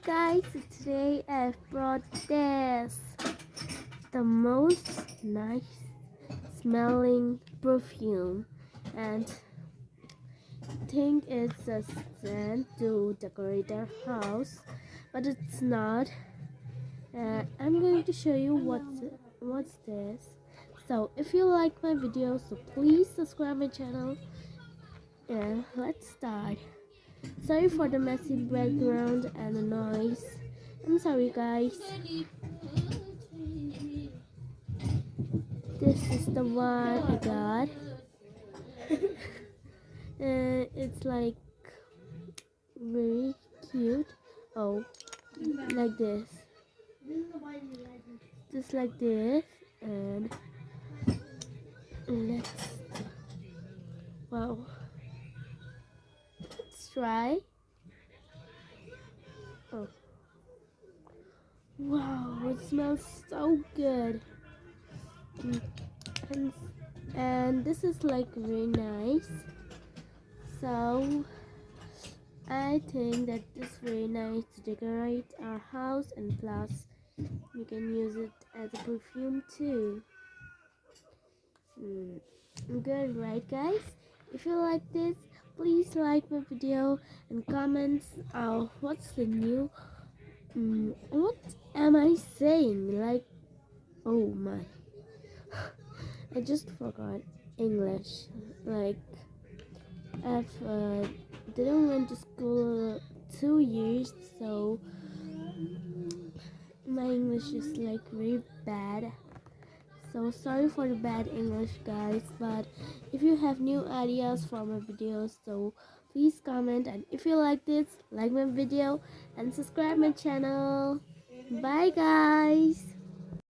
guys, today I've brought this, the most nice smelling perfume, and I think it's a scent to decorate our house, but it's not. I'm going to show you what's this. So if you like my video, so please subscribe my channel, and let's start. Sorry for the messy background and the noise. I'm sorry guys. This is the one I got. It's like very cute. Oh, like this. Just like this. And let's, wow. Let's try. Oh, wow, it smells so good. And, and this is like very nice. So I think that this is very nice to decorate our house, and plus you can use it as a perfume too. Good, right guys? If you like this, please like my video and comments. What's the new? What am I saying? Like, oh my, I just forgot English. Like, I've didn't went to school 2 years, so my English is like very bad. So sorry for the bad English guys, but if you have new ideas for my videos, so please comment, and if you like this, like my video and subscribe my channel. Bye guys.